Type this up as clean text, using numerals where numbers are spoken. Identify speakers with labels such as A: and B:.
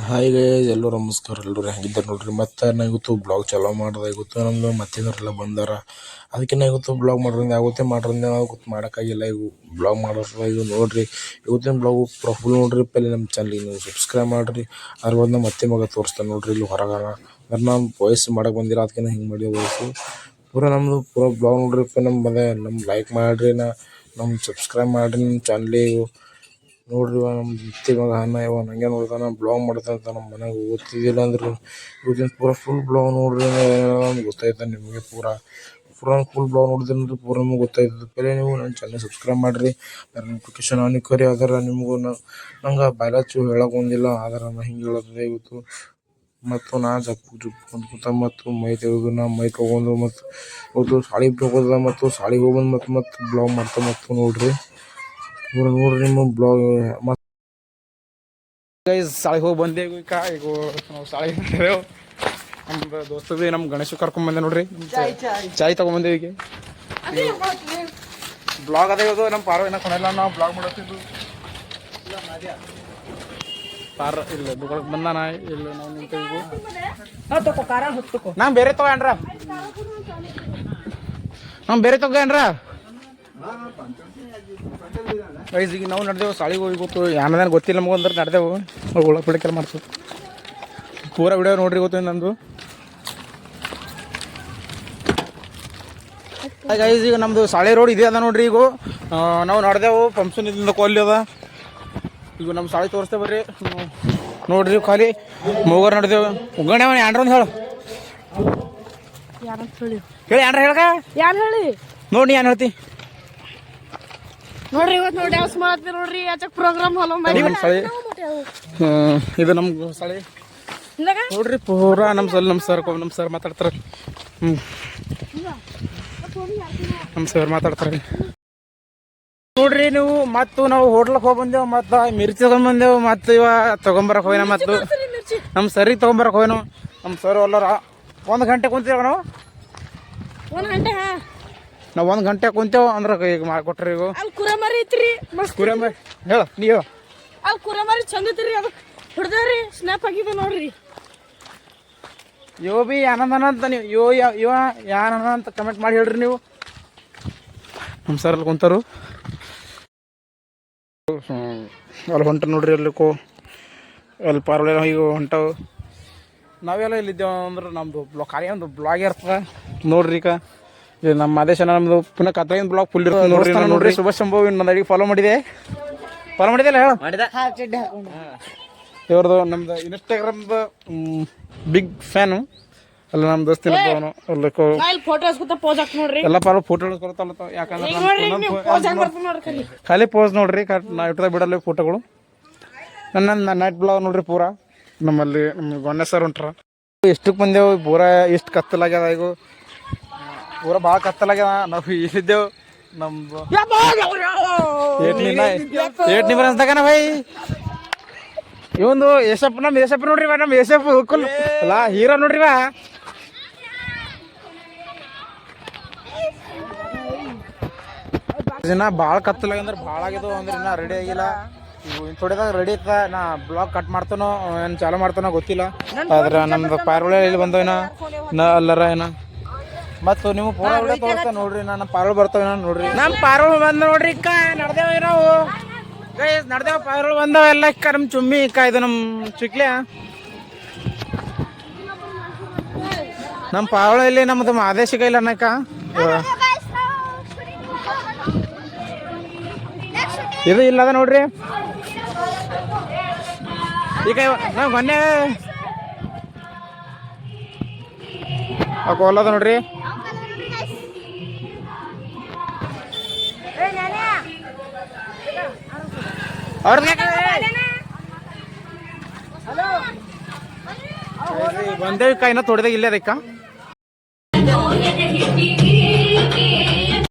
A: Hi guys, ಎಲ್ಲರೂ ನಮಸ್ಕಾರ. ಎಲ್ಲರೂ ಹೆಂಗಿದ್ದಾರೆ ನೋಡ್ರಿ. ಮತ್ತೆ ನಾ ಇವತ್ತು ಬ್ಲಾಗ್ ಚಾಲೂ ಮಾಡಿದೆ. ಇವತ್ತು ನಮ್ದು ಮತ್ತಿನವರೆಲ್ಲ ಬಂದಾರ. ಅದಕ್ಕೆ ನಾ ಇವತ್ತು ಬ್ಲಾಗ್ ಮಾಡೋದ್ರಿಂದ ಆಗುತ್ತೆ ನಾವು ಮಾಡೋಕ್ಕಾಗಿಲ್ಲ. ಇವು ಬ್ಲಾಗ್ ಮಾಡೋದು ಇದು ನೋಡ್ರಿ. ಇವತ್ತಿನ ಬ್ಲಾಗು ಫುಲ್ ನೋಡ್ರಿ. ಪಲ್ಲಿ ನಮ್ಮ ಚಾನಲ್ಗೆ ನೀವು ಸಬ್ಸ್ಕ್ರೈಬ್ ಮಾಡಿರಿ. ಅದ್ರ ಬಂದು ಮತ್ತೆ ಮಗ ತೋರಿಸ್ತಾನೆ ನೋಡ್ರಿ. ಇಲ್ಲಿ ಹೊರಗಾನ ಅಂದ್ರೆ ನಾನು ವಾಯ್ಸ್ ಮಾಡೋಕೆ ಬಂದಿಲ್ಲ, ಅದಕ್ಕೆ ಹಿಂಗೆ ಮಾಡಿ ವಾಯ್ಸು ಪೂರ ನಮ್ಮದು ಬ್ಲಾಗ್ ನೋಡ್ರಿ. ನಮ್ಮ ಲೈಕ್ ಮಾಡಿರಿ, ನಮ್ಮ ಸಬ್ಸ್ಕ್ರೈಬ್ ಮಾಡಿರಿ ನಮ್ಮ ಚಾನಲಿಗೆ ನೋಡ್ರಿ. ನಮ್ಮ ಮುತ್ತಿ ಮಗ ಅನ್ನ ಇವ ನನಗೆ ನೋಡ್ತಾನೆ, ಬ್ಲಾಗ್ ಮಾಡ್ತಾನೆ. ನಮ್ಮ ಮನೆಗೆ ಓದ್ತಿದ್ದಿಲ್ಲ ಅಂದ್ರೆ ಇವತ್ತಿನ ಫುಲ್ ಬ್ಲಾಗ್ ನೋಡ್ರಿ. ನಮ್ಗೆ ಗೊತ್ತಾಯ್ತು ನಿಮಗೆ ಫುಲ್ ಬ್ಲಾಗ್ ನೋಡಿದ್ರೆ ಪೂರ ನಿಮ್ಗೆ ಗೊತ್ತಾಯ್ತದೆ. ಪೆಲೆ ನೀವು ನನ್ನ ಚಾನಲ್ ಸಬ್ಸ್ಕ್ರೈಬ್ ಮಾಡಿರಿ, ನೋಟಿಫಿಕೇಶನ್ ಆನ್ ಇಕ್ಕರಿ. ಆದ್ರೆ ನಿಮಗೂ ನಂಗೆ ಬಾಯ್ಲಾಚು ಹೇಳಕ್ಕೆ ಬಂದಿಲ್ಲ, ಆದ್ರೆ ನಾನು ಹಿಂಗೆ ಹೇಳೋದಿದೆ ಇವತ್ತು. ಮತ್ತು ನಾ ಜಪ್ಪ ಮತ್ತು ಮೈ ತೆಗೆದು ಮೈ ತೊಗೊಂಡು ಮತ್ತು ಇವತ್ತು ಶಾಲೆಗೆ ಹೋಗೋದ ಮತ್ತು ಶಾಲೆಗೆ ಹೋಗ್ಬಂದು ಮತ್ತು ಬ್ಲಾಗ್ ಮಾಡ್ತಾ ಮತ್ತು ನೋಡ್ರಿ ನಿಮ್ಮ ಬ್ಲಾಗ್.
B: ಗೈಸ್ ಶಾಲೆಗೆ ಹೋಗಿ ಬಂದೇವು. ಈಗ ನಾವು ಶಾಲೆಗೆ ಬಂದೇವು. ನಮ್ಮ ದೋಸ್ತಗೆ ನಮ್ಮ ಗಣೇಶ ಕರ್ಕೊಂಡ್ ನೋಡ್ರಿ. ಚಾಯ್ ತಗೊಂಡ್ಬಂದೇವು. ಈಗ ಬ್ಲಾಗ್ ಅದೇ ಇದು. ನಮ್ಮ ಪಾರ ಏನೋ ಕೊನೆಲ್ಲ ನಾವು ಬ್ಲಾಗ್ ಮಾಡೋತಿದ್ದು ಪಾರ ಇಲ್ಲ ದುಕಾನಕ್ಕೆ ಬಂದಾನ. ಇಲ್ಲ ನಾವು ನಿಂತಿದ್ವು. ನಾ ಬೇರೆ ತಗೋಣ್ರ ಗೈಸ್ ಈಗ ನಾವು ನಡೆದೇವು ಶಾಲೆಗೆ ಹೋಗಿ. ಗೊತ್ತು ಏನದೇನು ಗೊತ್ತಿಲ್ಲ ನಮಗೂ ಅಂದ್ರೆ ನಡೆದೇವು. ಒಳಗೆ ಬಿಡಕ್ಕೆಲ್ಲ ಮಾಡ್ಸೋದು ಪೂರ ವಿಡಿಯೋ ನೋಡ್ರಿ. ಗೊತ್ತು ನಂದು ಗೈಸ್. ಈಗ ನಮ್ಮದು ಶಾಲೆ ರೋಡ್ ಇದೆ ಅದ ನೋಡ್ರಿ. ಈಗ ನಾವು ನಡೆದೇವು ಫಂಕ್ಷನ್ ಇದ್ದಿಂದ ಕೊಲ್ಲಿ ಅದ. ಈಗ ನಮ್ಮ ಶಾಲೆ ತೋರಿಸ್ತೇವೆ ಬರ್ರಿ ನೋಡ್ರಿ. ಖಾಲಿ ಮೂಗರ್ ನಡೆದೇವು. ಉಗ್ಗಣೆ ಅವನು ಏನ್ರ ಒಂದು ಹೇಳು ಹೇಳಿ ಏನ್ರ ಹೇಳ್ಕ
C: ಯಾರು ಹೇಳಿ
B: ನೋಡಿ ಏನ್ ಹೇಳ್ತಿ
C: ನೋಡ್ರಿ. ಇವತ್ತು ನೋಡಿ ಡ್ಯಾನ್ಸ್ ಮಾಡ್ತೀವಿ ನೋಡ್ರಿ. ಯಾಚಕ್ ಪ್ರೋಗ್ರಾಮ್ ಹಾಲೋ ಮಾಡಿ
B: ನಮ್ಮ ಶಾಲೆ ಇದು ನಮ್ಮ ಶಾಲೆ ನೋಡ್ರಿ. ಪೂರಾ ನಮ್ಮ ಸರ್ ಮಾತಾಡ್ತಾರ. ನಮ್ಮ ಸರ್ ಮಾತಾಡ್ತಾರೆ ನೋಡ್ರಿ. ನೀವು ಮತ್ತು ನಾವು ಹೋಟ್ಲಕ್ಕೆ ಹೋಗಿ ಬಂದೆವು. ಮತ್ತು ಮಿರ್ಚಿ ತಗೊಂಡ್ಬಂದೆವು. ಮತ್ತು ಇವ ತಗೊಂಬರಕ್ಕೆ ಹೋಯ್ನ. ಮತ್ತು ನಮ್ಮ ಸರಿಗೆ ತಗೊಂಬರಕ್ಕೆ ಹೋಯ್ನು. ನಮ್ಮ ಸರ್ ಎಲ್ಲರ 1 ಗಂಟೆ ಕುಂತೇವೆ ನಾವು.
C: 1 ಗಂಟೆ
B: ನಾವು 1 ಗಂಟೆ ಕುಂತೇವು ಅಂದ್ರೆ ಈಗ ಮಾಡಿಕೊಟ್ರಿ. ಈಗ
C: ಅಲ್ಲಿ ಕುರಮರಿ ಐತ್ರಿ.
B: ಕುರಿಮರಿ ಹೇಳ ನೀವು.
C: ಅಲ್ಲಿ ಕುರಮರಿ ಚಂದ ಐತ್ರಿ. ಅದಕ್ಕೆ ಹೊಡೆದೇವ್ರಿ. ಸ್ನ್ಯಾಪ್ ಹಾಕಿದ್ದೆ ನೋಡ್ರಿ.
B: ಯೋ ಬಿ ಆನಂದನ ಅಂತ ನೀವು ಇವ ಯಾನನ ಅಂತ ಕಮೆಂಟ್ ಮಾಡಿ ಹೇಳ್ರಿ ನೀವು. ನಮ್ಮ ಸರ್ ಅಲ್ಲಿ ಕುಂತಾರು. ಅಲ್ಲಿ ಹೊಂಟ ನೋಡ್ರಿ. ಅಲ್ಲಿ ಪಾರ್ವಳಿ ಈಗ ಹೊಂಟವು. ನಾವೆಲ್ಲ ಇಲ್ಲಿದ್ದೇವೆ ಅಂದ್ರೆ ನಮ್ಮದು ಖಾಲಿ ಒಂದು ಬ್ಲಾಗ್ ಇರ್ತದೆ ನೋಡ್ರಿ. ಈಗ ನಮ್ಮ ಆದೇಶ ನಮ್ಮದು ಪುನಃ ಕತ್ಲಾಗಿನ ಬ್ಲಾಗ್ ಫುಲ್ ಇರ್ತದೆ ನೋಡ್ರಿ. ನೋಡ್ರಿ ಶುಭ ಶಂಭು ನನ್ನ ಅಡಿಗೆ ಫಾಲೋ ಮಾಡಿದೆಲ್ಲ ಹೇಳ ಇವ್ರದ್ದು ನಮ್ದು ಇನ್ಸ್ಟಾಗ್ರಾಮ್ದು ಬಿಗ್ ಫ್ಯಾನು. ಅಲ್ಲ ನಮ್ಮ ದೋಸ್ತಿನ ಎಲ್ಲ ಪಾಲ ಫೋಟೋ ಹಿಡ್ಕೊಳ್ತಾವ. ಯಾಕಂದ್ರೆ ಖಾಲಿ ಪೋಸ್ ನೋಡ್ರಿ. ನಾ ಇಟ್ಟದ ಬಿಡಲ್ಲ ಫೋಟೋಗಳು. ನನ್ನ ನೈಟ್ ಬ್ಲಾಗ್ ನೋಡ್ರಿ. ಪೂರಾ ನಮ್ಮಲ್ಲಿ ನಮ್ಮ ಗಣ್ಯ ಸರ್ ಹೊಂಟ್ರ. ಎಷ್ಟಕ್ಕೆ ಬಂದೆವು ಪೂರಾ ಎಷ್ಟು ಕತ್ತಲಾಗ್ಯದ. ಈಗ ಪೂರಾ ಭಾಳ ಕತ್ತಲಾಗ್ಯದ. ನಾವು ಇಲ್ಲಿದ್ದೆವು. ನಮ್ದು ಏಟ್ ನಿಮಿಷ ಅನ್ಸ್ದಾಗನ ಭೈ ಇವಂದು ಯಶಪ್ಪ. ನಮ್ಮ ಯಶಪ್ಪ ನೋಡ್ರಿ. ನಮ್ಮ ಯಶಪ್ಪ ಅಲ್ಲ ಹೀರೋ ನೋಡ್ರಿ. ಇನ್ನ ಭಾಳ ಕತ್ತಲಾಗ ಅಂದ್ರೆ ಭಾಳ ಆಗಿದ್ದು. ಅಂದ್ರೆ ಇನ್ನ ರೆಡಿ ಆಗಿಲ್ಲ. ಈಗ ಥೋಡೆದಾಗ ರೆಡಿ ಇತ್ತ. ನಾ ಬ್ಲಾಗ್ ಕಟ್ ಮಾಡ್ತಾನೋ ಏನು ಚಾಲು ಮಾಡ್ತಾನೋ ಗೊತ್ತಿಲ್ಲ. ಆದ್ರೆ ನಮ್ದು ಪಾರ್ವಳಿ ಇಲ್ಲಿ ಬಂದವೇನ ಅಲ್ಲರ ಏನ. ಮತ್ತು ನೀವು ಪೂರ ವಿಡಿಯೋ ತೋರಿಸ್ತಾ ನೋಡ್ರಿ. ನಮ್ಮ ಪಾರ್ವಳಿ ಬರ್ತಾವ ನೋಡ್ರಿ. ನಮ್ಮ ಪಾರ್ವಳಿ ಬಂದ ನೋಡ್ರಿ. ಇಕ್ಕ ನಡ್ದೇವ ನಾವು ನಡ್ದೇವ. ಪಾರ್ವಳಿ ಬಂದವ ಎಲ್ಲ. ಇಕ್ಕ ನಮ್ಮ ಚುಮ್ಮಿ ಇಕ್ಕ ಇದು ನಮ್ಮ ಚಿಕ್ಲೆ. ನಮ್ಮ ಪಾರ್ವಳಿಯಲ್ಲಿ ನಮ್ಮದು ಆದೇಶಿಕ ಇಲ್ಲ ಅನ್ನಕ್ಕ. ಇದು ಇಲ್ಲದ ನೋಡ್ರಿ. ಈಗ ನಾವು ಮೊನ್ನೆ ಹೋಲದ ನೋಡ್ರಿ. ಬಂದೇವಿ. ಇನ್ನ ತೊಡೆದಾಗ ಇಲ್ಲೇ ಅದಕ್ಕ